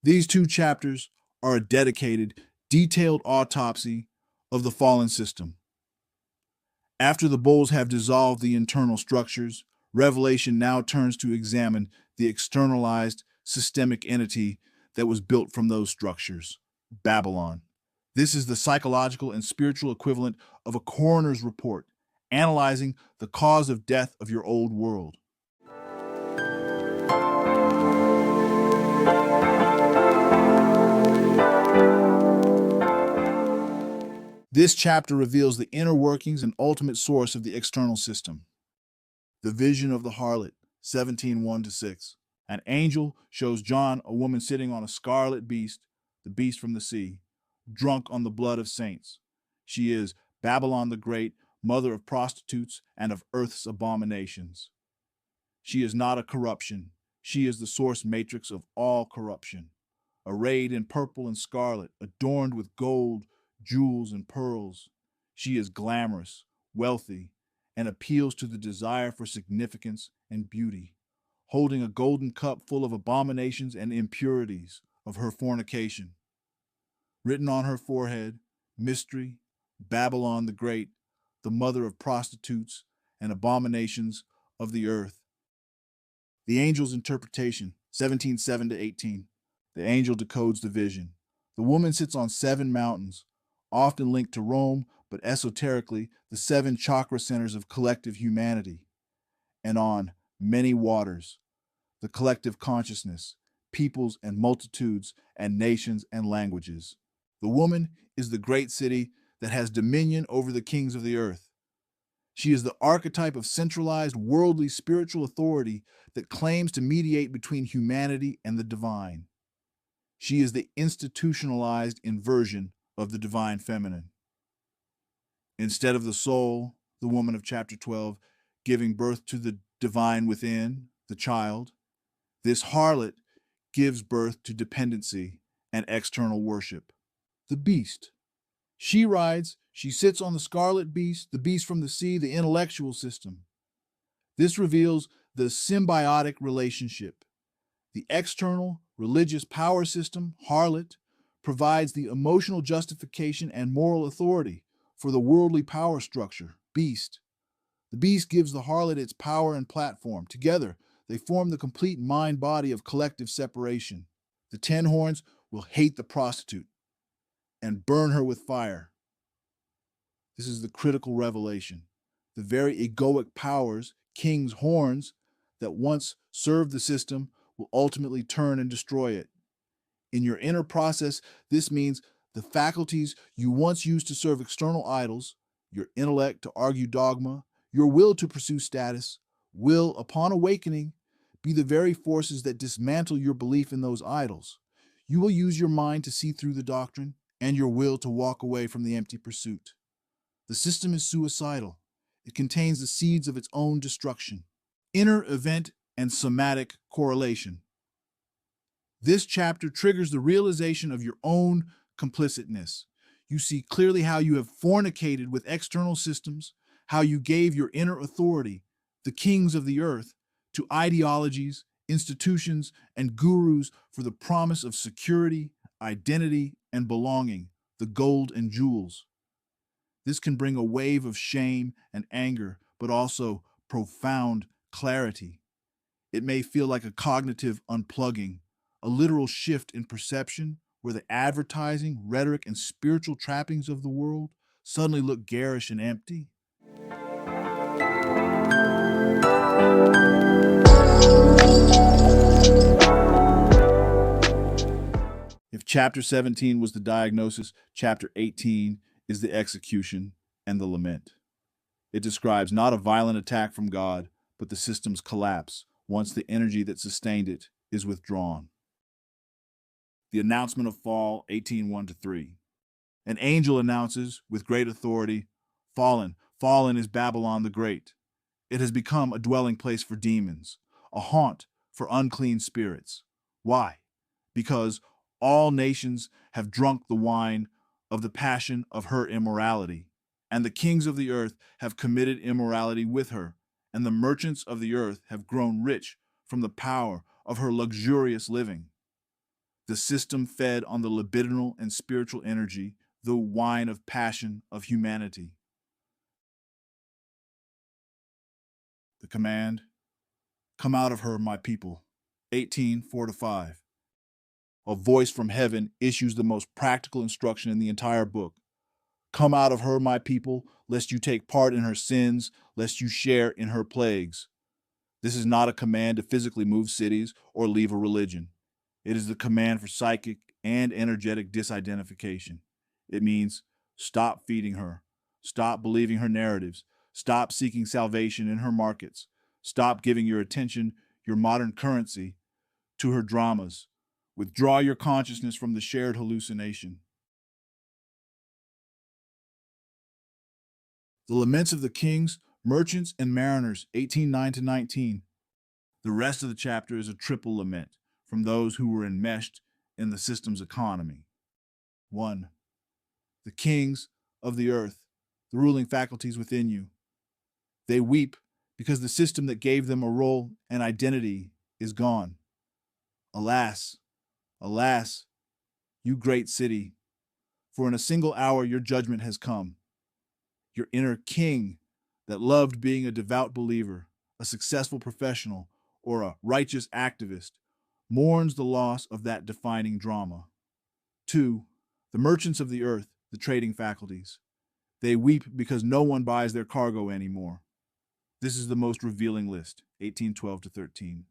These two chapters are a dedicated, detailed autopsy of the fallen system. After the bowls have dissolved the internal structures, Revelation now turns to examine the externalized systemic entity that was built from those structures, Babylon. This is the psychological and spiritual equivalent of a coroner's report, analyzing the cause of death of your old world. This chapter reveals the inner workings and ultimate source of the external system. The vision of the harlot, 17:1-6. An angel shows John a woman sitting on a scarlet beast, the beast from the sea, drunk on the blood of saints. She is Babylon the Great, mother of prostitutes and of earth's abominations. She is not a corruption. She is the source matrix of all corruption. Arrayed in purple and scarlet, adorned with gold, jewels, and pearls, she is glamorous, wealthy, and appeals to the desire for significance and beauty, holding a golden cup full of abominations and impurities of her fornication. Written on her forehead, mystery, Babylon the Great, the mother of prostitutes and abominations of the earth. The angel's interpretation, 17:7-18. The angel decodes the vision. The woman sits on 7 mountains, often linked to Rome, but esoterically, the 7 chakra centers of collective humanity, and on many waters, the collective consciousness, peoples and multitudes and nations and languages. The woman is the great city that has dominion over the kings of the earth. She is the archetype of centralized, worldly, spiritual authority that claims to mediate between humanity and the divine. She is the institutionalized inversion of the divine feminine. Instead of the soul, the woman of chapter 12, giving birth to the divine within, the child, this harlot gives birth to dependency and external worship. The beast. She sits on the scarlet beast, the beast from the sea, the intellectual system. This reveals the symbiotic relationship. The external religious power system, harlot, provides the emotional justification and moral authority for the worldly power structure, beast. The beast gives the harlot its power and platform. Together, they form the complete mind-body of collective separation. The 10 horns will hate the prostitute and burn her with fire. This is the critical revelation. The very egoic powers, king's horns, that once served the system will ultimately turn and destroy it. In your inner process, this means the faculties you once used to serve external idols, your intellect to argue dogma, your will to pursue status, will, upon awakening, be the very forces that dismantle your belief in those idols. You will use your mind to see through the doctrine and your will to walk away from the empty pursuit. The system is suicidal. It contains the seeds of its own destruction. Inner event and somatic correlation. This chapter triggers the realization of your own complicitness. You see clearly how you have fornicated with external systems, how you gave your inner authority, the kings of the earth, to ideologies, institutions, and gurus for the promise of security, identity, and belonging, the gold and jewels. This can bring a wave of shame and anger, but also profound clarity. It may feel like a cognitive unplugging, a literal shift in perception where the advertising, rhetoric, and spiritual trappings of the world suddenly look garish and empty. If chapter 17 was the diagnosis, chapter 18 is the execution and the lament. It describes not a violent attack from God, but the system's collapse once the energy that sustained it is withdrawn. The announcement of fall, 18:1-3. An angel announces with great authority, fallen is Babylon the Great. It has become a dwelling place for demons, a haunt for unclean spirits. Why? Because all nations have drunk the wine of the passion of her immorality, and the kings of the earth have committed immorality with her, and the merchants of the earth have grown rich from the power of her luxurious living. The system fed on the libidinal and spiritual energy, the wine of passion of humanity. The command, "Come out of her, my people." 18:4-5. A voice from heaven issues the most practical instruction in the entire book. Come out of her, my people, lest you take part in her sins, lest you share in her plagues. This is not a command to physically move cities or leave a religion. It is the command for psychic and energetic disidentification. It means stop feeding her, stop believing her narratives, stop seeking salvation in her markets, stop giving your attention, your modern currency, to her dramas. Withdraw your consciousness from the shared hallucination. The Laments of the Kings, Merchants, and Mariners, 18:9-19. The rest of the chapter is a triple lament from those who were enmeshed in the system's economy. 1. The kings of the earth, the ruling faculties within you. They weep because the system that gave them a role and identity is gone. Alas, alas, you great city, for in a single hour your judgment has come. Your inner king that loved being a devout believer, a successful professional, or a righteous activist mourns the loss of that defining drama. 2. The merchants of the earth, the trading faculties. They weep because no one buys their cargo anymore. This is the most revealing list, 18:12-13.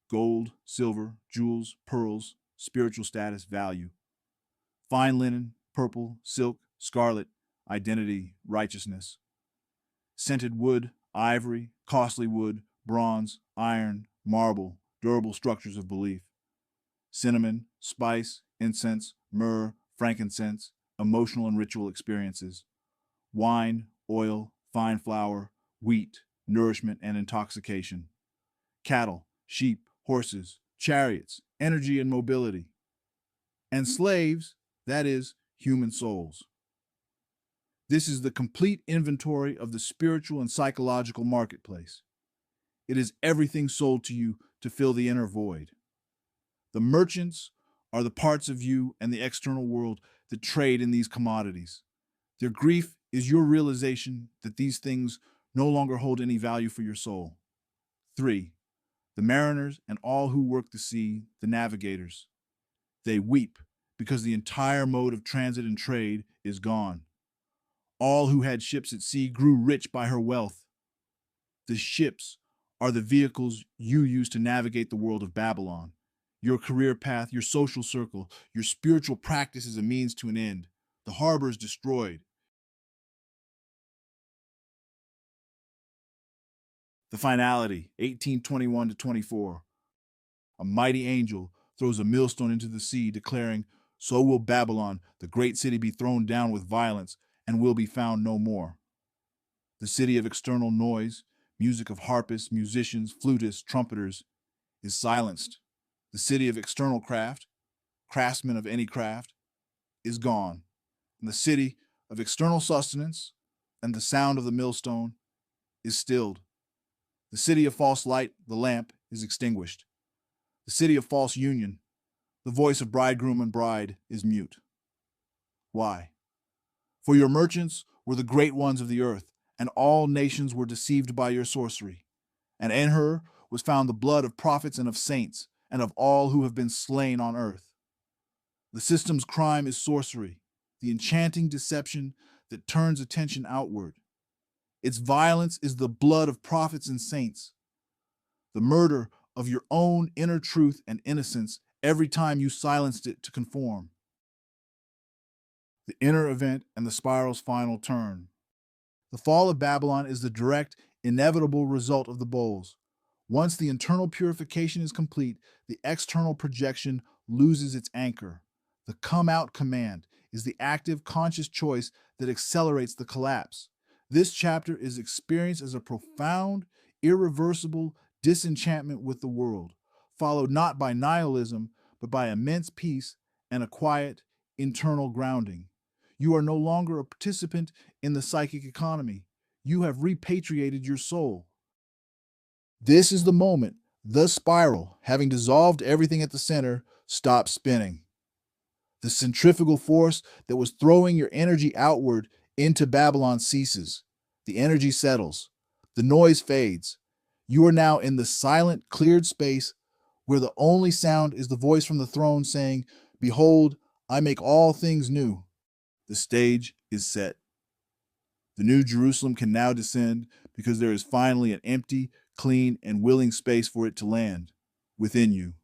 Gold, silver, jewels, pearls, spiritual status, value. Fine linen, purple, silk, scarlet, identity, righteousness. Scented wood, ivory, costly wood, bronze, iron, marble, durable structures of belief. Cinnamon, spice, incense, myrrh, frankincense, emotional and ritual experiences. Wine, oil, fine flour, wheat, nourishment and intoxication. Cattle, sheep, horses, chariots, energy and mobility. And slaves, that is, human souls. This is the complete inventory of the spiritual and psychological marketplace. It is everything sold to you to fill the inner void. The merchants are the parts of you and the external world that trade in these commodities. Their grief is your realization that these things no longer hold any value for your soul. 3. The mariners and all who work the sea, the navigators. They weep because the entire mode of transit and trade is gone. All who had ships at sea grew rich by her wealth. The ships are the vehicles you use to navigate the world of Babylon. Your career path, your social circle, your spiritual practice is a means to an end. The harbor is destroyed. The finality, 18:21-24. A mighty angel throws a millstone into the sea, declaring, "So will Babylon, the great city, be thrown down with violence and will be found no more." The city of external noise, music of harpists, musicians, flutists, trumpeters, is silenced. The city of external craft, craftsmen of any craft, is gone. And the city of external sustenance and the sound of the millstone is stilled. The city of false light, the lamp, is extinguished. The city of false union, the voice of bridegroom and bride, is mute. Why? For your merchants were the great ones of the earth, and all nations were deceived by your sorcery. And in her was found the blood of prophets and of saints, and of all who have been slain on earth. The system's crime is sorcery, the enchanting deception that turns attention outward. Its violence is the blood of prophets and saints, the murder of your own inner truth and innocence every time you silenced it to conform. The inner event and the spiral's final turn. The fall of Babylon is the direct, inevitable result of the bowls. Once the internal purification is complete, the external projection loses its anchor. The come out command is the active, conscious choice that accelerates the collapse. This chapter is experienced as a profound, irreversible disenchantment with the world, followed not by nihilism, but by immense peace and a quiet, internal grounding. You are no longer a participant in the psychic economy. You have repatriated your soul. This is the moment, the spiral, having dissolved everything at the center, stops spinning. The centrifugal force that was throwing your energy outward into Babylon ceases. The energy settles. The noise fades. You are now in the silent, cleared space where the only sound is the voice from the throne saying, "Behold, I make all things new." The stage is set. The new Jerusalem can now descend because there is finally an empty, clean, and willing space for it to land within you.